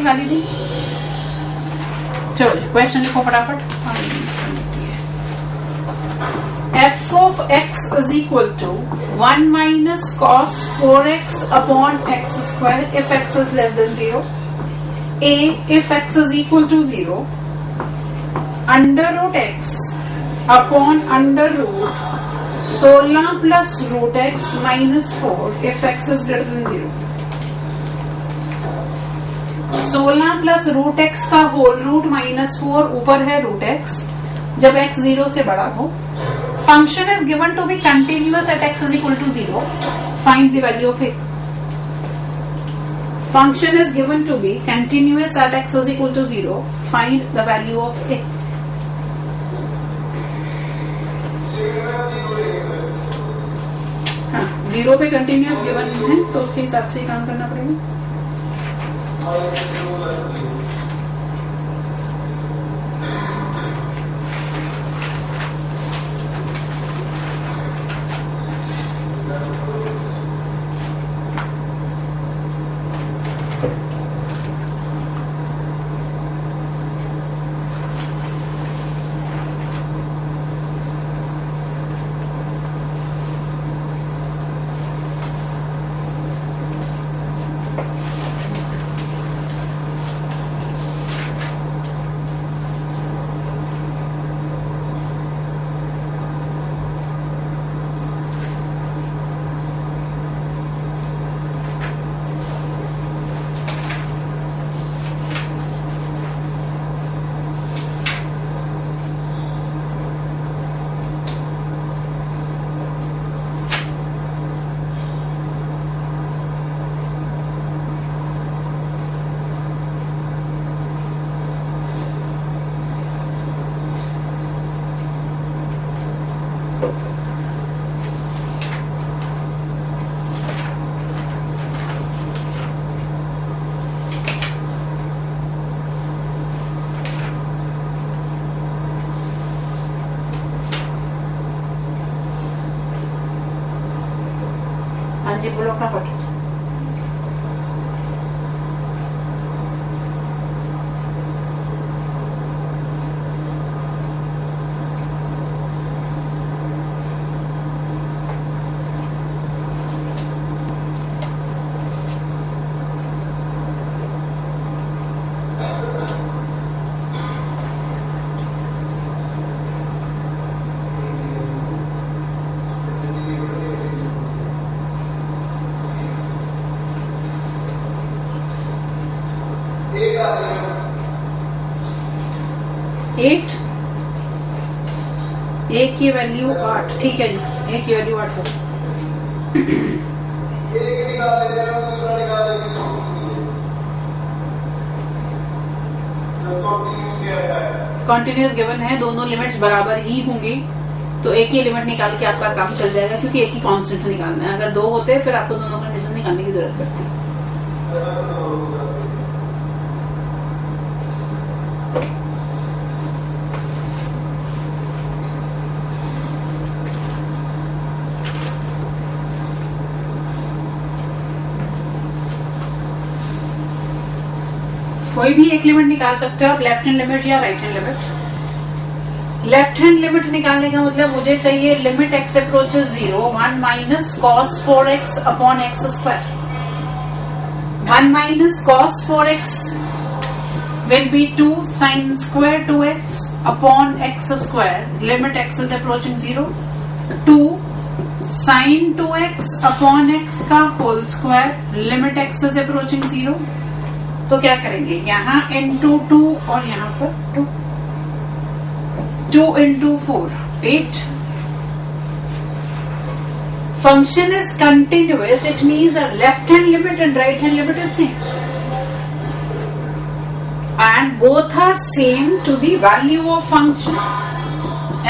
निकाली थी। चलो क्वेश्चन लिखो फटाफट। f of x is equal to 1 minus cos 4x upon x square if x is less than 0. A, if x is equal to 0, under root x upon under root 16 plus root x minus 4 if x is greater than 0. 16 plus root x का whole root minus 4, ऊपर है root x, जब x 0 से बड़ा हो। Function is given to be continuous at x is equal to 0, find the value of a। Function is given to be continuous at x is equal to 0, find the value of a। हाँ, 0 पे continuous given है तो उसके हिसाब से ही काम करना पड़ेगा। हाँ जी बोलो फटाफट। एट, ए की वैल्यू 8, ठीक है जी, ए की वैल्यू 8 है। कॉन्टिन्यूस गिवन है, दोनों लिमिट्स बराबर ही होंगी तो एक ही लिमिट निकाल के आपका काम चल जाएगा, क्योंकि एक ही कांस्टेंट निकालना है। अगर दो होते फिर आपको दोनों कंडीशन निकालने की जरूरत पड़ती। कोई भी एक लिमिट निकाल सकते हो आप, लेफ्ट हैंड लिमिट या right hand limit. Left hand limit निकालने का मतलब मुझे चाहिए limit x approaches 0, 1 minus cos 4x upon x square. 1 minus cos 4x will be 2 sin square 2x upon x square, limit x is approaching 0, 2 sin 2x upon x का whole square, limit x is approaching 0। तो क्या करेंगे, यहाँ into 2 और यहाँ पर 2, 2 into 4 8। Function is continuous, it means a left hand limit and right hand limit is same, and both are same to the value of function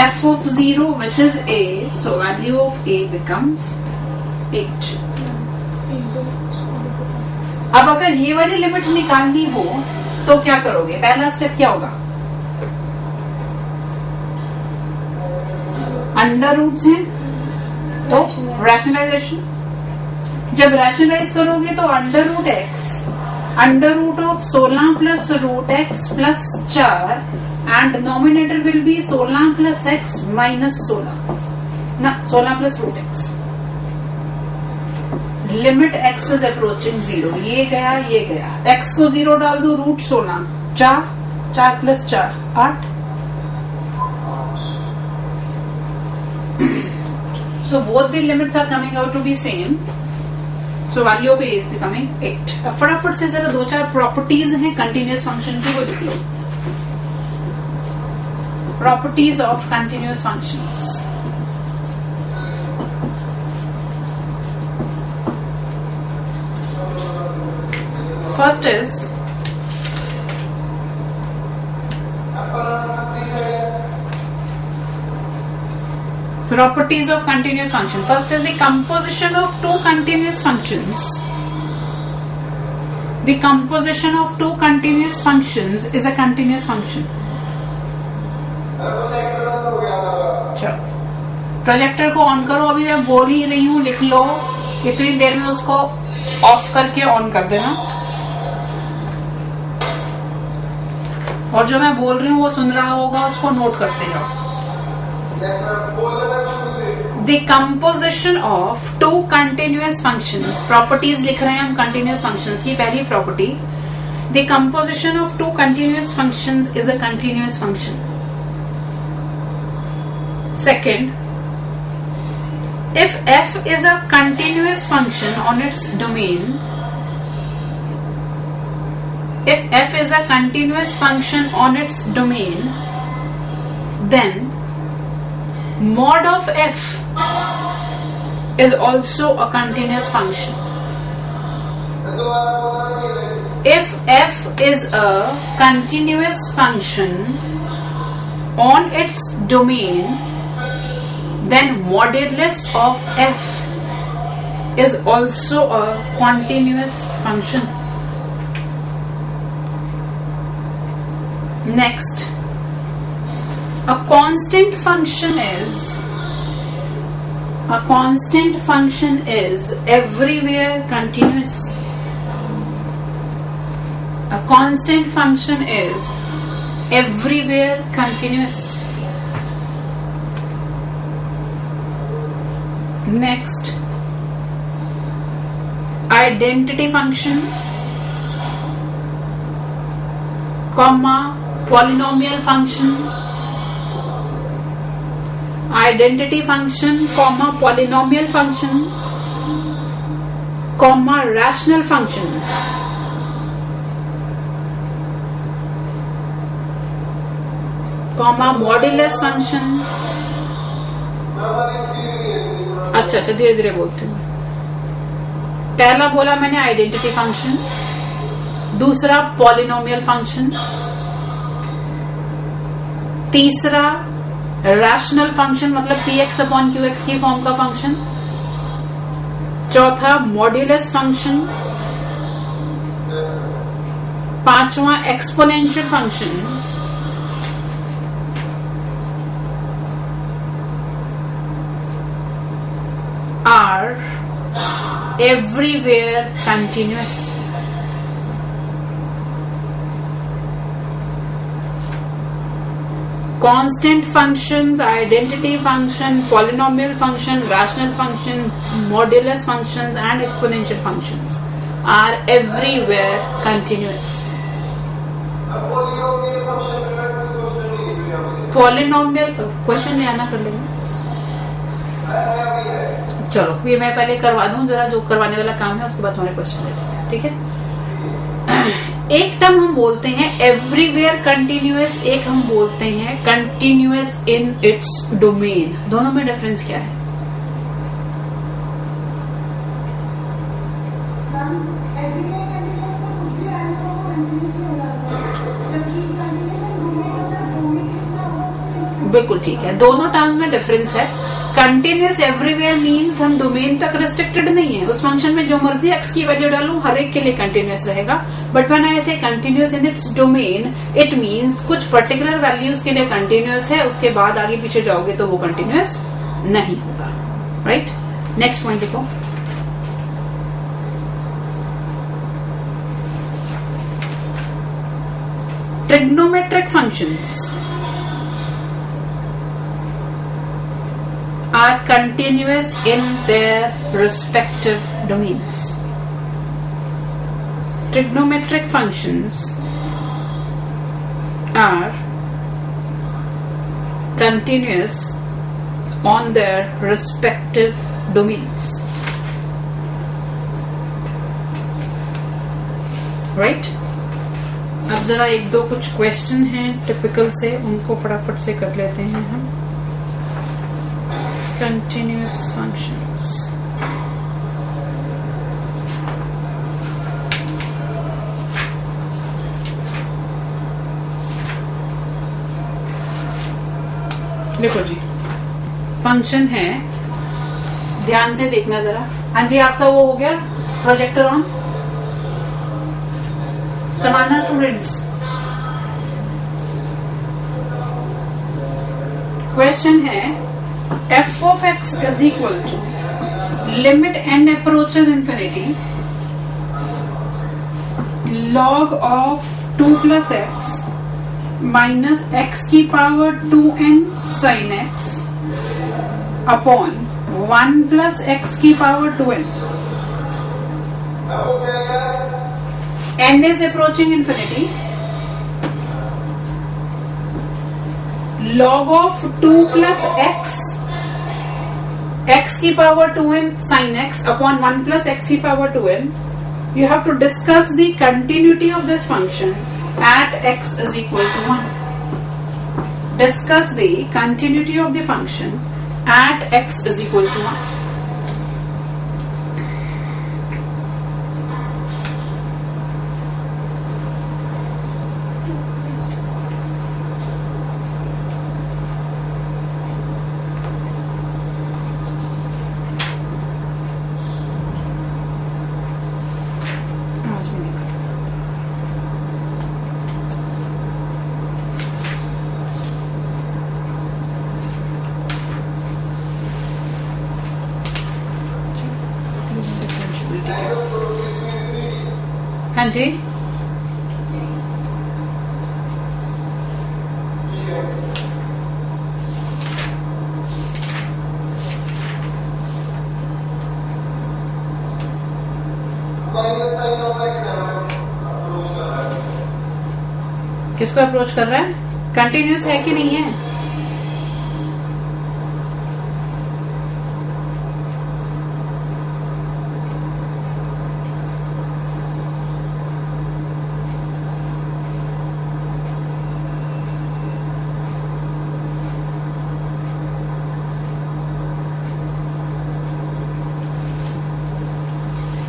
f of 0, which is a, so value of a becomes 8। अब अगर ये वाली limit निकालनी हो तो क्या करोगे, पहला स्टेप क्या होगा, अंडर रूट्स हैं तो रैशनलाइजेशन। जब रैशनलाइज करोगे तो under root x under root of 16 plus root x plus 4 and nominator will be 16 plus x minus 16 plus root x. Limit x is approaching 0. ये गया एक्स को 0 डाल दो, root 16, 4 plus 4 8. So both the limits are coming out to be same. So value of a is becoming 8. अब फटाफट से जरा 2-4 प्रॉपर्टीज हैं कंटिन्यूअस फंक्शन की, वो लिख लो. Properties of continuous functions. First is properties of continuous function. First is the composition of two continuous functions. The composition of two continuous functions is a continuous function. चलो projector को on करो. अभी मैं बोल ही रही हूँ, लिख लो. इतनी देर में उसको ऑफ करके ऑन कर देना. और जो मैं बोल रही हूँ वो सुन रहा होगा, उसको नोट करते जाओ. The composition of two continuous functions. Properties लिख रहे हैं हम continuous functions की. पहली property, the composition of two continuous functions is a continuous function. Second, if f is a continuous function on its domain, if f is a continuous function on its domain, then mod of f is also a continuous function. If f is a continuous function on its domain, then modulus of f is also a continuous function. Next, a constant function is everywhere continuous. A constant function is everywhere continuous. Next, identity function, comma, polynomial function. Identity function, comma, polynomial function, comma, rational function. Comma, modulus function. अच्छा धीरे धीरे बोलते हूँ. पहला बोला मैंने identity function, दूसरा polynomial function, तीसरा रैशनल फंक्शन मतलब px अपॉन qx की फॉर्म का फंक्शन, चौथा मॉड्यूलस फंक्शन, पांचवा exponential function, are everywhere continuous. Constant functions, identity function, polynomial function, rational function, modulus functions and exponential functions are everywhere continuous. Polynomial question नहीं आना, कर लेंगे. चलो ये मैं पहले करवा दूं जरा, जो करवाने वाला काम है उसके बाद तुम्हारे क्वेश्चन ले लेते हैं. ठीक है. एक टर्म हम बोलते हैं एवरीवेयर कंटिन्यूअस, एक हम बोलते हैं कंटिन्यूअस इन इट्स डोमेन. दोनों में डिफरेंस क्या है? बिल्कुल ठीक है, दोनों टर्म में डिफरेंस है. कंटिन्यूअस एवरीवेयर मीन्स हम डोमेन तक रिस्ट्रिक्टेड नहीं है, उस फंक्शन में जो मर्जी एक्स की वैल्यू डालूं हर एक के लिए कंटिन्यूअस रहेगा. बट व्हेन आई से continuous in its domain, it means कुछ पर्टिकुलर वैल्यूज के लिए कंटिन्यूअस है, उसके बाद आगे पीछे जाओगे तो वो कंटिन्यूअस नहीं होगा. राइट. नेक्स्ट पॉइंट देखो. Trigonometric functions are continuous in their respective domains. Trigonometric functions are continuous on their respective domains. Right? अब जरा एक दो कुछ क्वेश्चन हैं टिपिकल से, उनको फटाफट से कर लेते हैं हम. Continuous functions. देखो जी, फंक्शन है, ध्यान से देखना जरा. हाँ जी, आपका वो हो गया प्रोजेक्टर ऑन. समाना स्टूडेंट्स, क्वेश्चन है f of x is equal to limit n approaches infinity log of 2 plus x minus x की power 2n sin x upon 1 plus x की power 2n. n is approaching infinity. Log of 2 plus x, x की power 2n sin x upon 1 plus x की power 2n. You have to discuss the continuity of this function at x is equal to 1. Discuss the continuity of the function at x is equal to 1. हाँ जी, किसको approach कर रहा है? Continuous है कि नहीं है?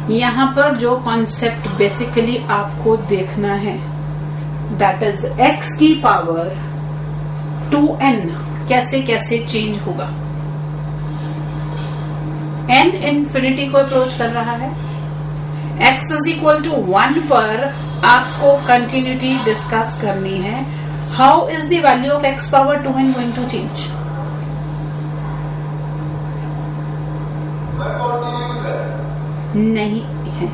यहां पर जो कॉन्सेप्ट बेसिकली आपको देखना है, दैट इज x की पावर 2n कैसे कैसे चेंज होगा. n इंफिनिटी को अप्रोच कर रहा है. x इज इक्वल टू 1 पर आपको कंटिन्यूटी डिस्कस करनी है. How is the value of x power 2n going to change? नहीं है.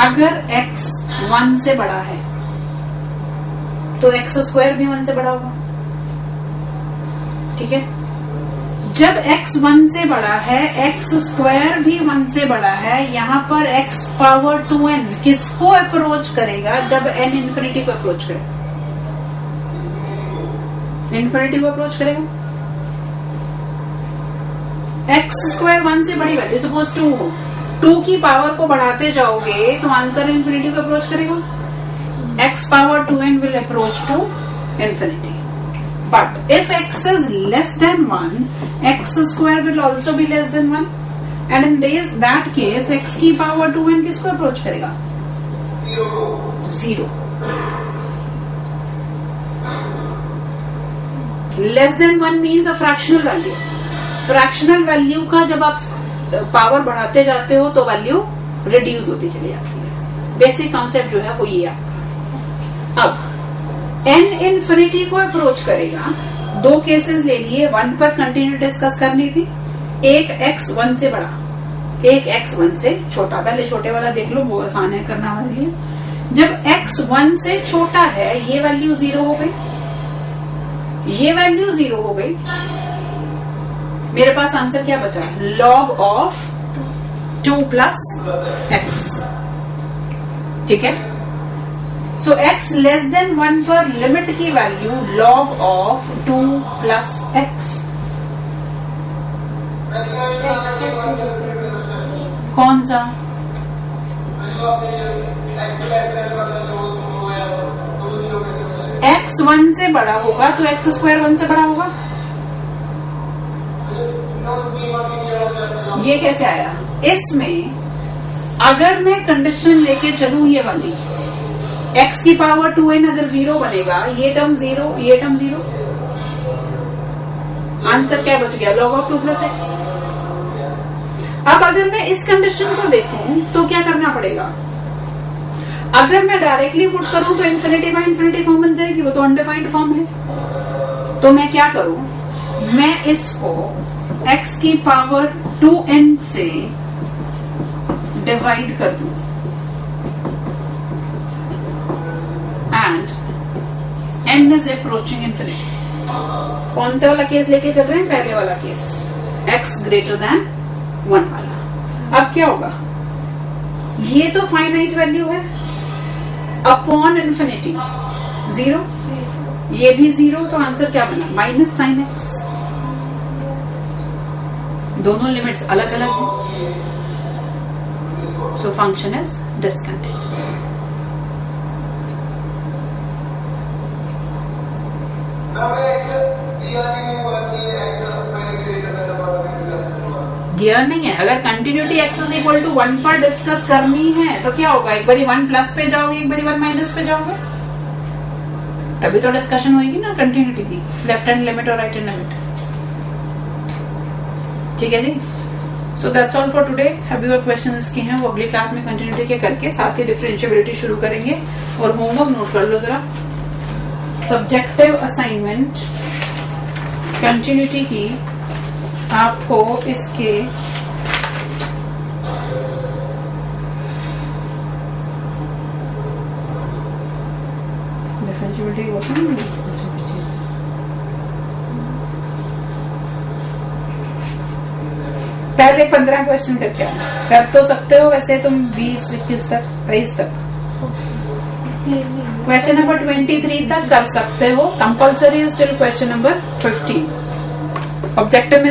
अगर x 1 से बड़ा है तो x स्क्वायर भी 1 से बड़ा होगा. ठीक है, जब x 1 से बड़ा है x स्क्वायर भी 1 से बड़ा है. यहां पर x पावर 2n किसको अप्रोच करेगा? जब n इंफिनिटी को अप्रोच करेगा, इंफिनिटी को अप्रोच करेगा. x स्क्वायर 1 से बड़ी वैल्यू सपोज 2 हो, 2 की पावर को बढ़ाते जाओगे तो आंसर इंफिनिटी को अप्रोच करेगा. x power 2n will approach to infinity. But if x is less than 1, x square will also be less than 1. And in that case, x की power 2n किसको approach करेगा? 0. Less than 1 means a fractional value. Fractional value का जब आप power बढ़ाते जाते हो तो वैल्यू रिड्यूस होती चली जाती है. बेसिक कॉन्सेप्ट जो है वो ये आपका. अब n इंफिनिटी को अप्रोच करेगा. 2 केसेस ले लिए. 1 पर कंटिन्यू डिस्कस करनी थी, एक x 1 से बड़ा, एक x 1 से छोटा। पहले छोटे वाला देख लो, वो आसान है करना हमारे लिए। जब x 1 से छोटा है, ये वैल्यू 0 हो गई, ये वैल्यू 0 हो गई। मेरे पास आंसर क्या बचा? log of 2 plus x। ठीक है, सो x लेस देन 1 पर लिमिट की value log of 2 plus x। कौन सा? x 1 से बड़ा होगा तो x स्क्वायर 1 से बड़ा होगा। ये कैसे आया? इसमें अगर मैं कंडीशन लेके चलूं ये वाली, x की पावर 2n अगर 0 बनेगा, ये टर्म 0, ये टर्म 0, आंसर क्या बच गया? log of 2 plus x। अब अगर मैं इस कंडीशन को देखूं तो क्या करना पड़ेगा? अगर मैं डायरेक्टली पुट करूं तो इन्फिनिटी बाय इन्फिनिटी फॉर्म बन जाएगी, वो तो अनडिफाइंड फॉर्म है। तो मैं क्या करूं? मैं इसको x की पावर 2n से डिवाइड कर दूं and n is approaching infinity. कौन सा वाला केस लेके चल रहे हैं? पहले वाला केस, x ग्रेटर देन 1 वाला। अब क्या होगा? ये तो फाइनाइट वैल्यू है, अपॉन इन्फिनिटी 0, ये भी 0, तो आंसर क्या बना? Minus sign x। दोनों लिमिट्स अलग अलग हैं, सो फंक्शन इज डिसकंटिन्यूअस। गियर नहीं है। अगर continuity x is equal to 1 पर डिस्कस करनी है तो क्या होगा? एक बारी 1 प्लस पे जाओगे, एक बारी 1 माइनस पे जाओगे, तभी तो डिस्कशन होगी ना कंटिन्यूटी की, लेफ्ट हैंड लिमिट और राइट हैंड लिमिट। ठीक है जी, so that's all for today. अभी और क्वेश्चंस के हैं वो अगली क्लास में कंटिन्यूटी के करके साथ ही डिफरेंशिएबिलिटी शुरू करेंगे। और होमवर्क नोट कर लो जरा, सब्जेक्टिव असाइनमेंट कंटिन्यूटी की आपको इसके डिफरेंशिएबिलिटी पहले 15 क्वेश्चन करके आना। कर तो सकते हो वैसे तुम 20, 21 तक, 23 तक, क्वेश्चन नंबर 23 तक कर सकते हो। Compulsory still question number 15। Objective में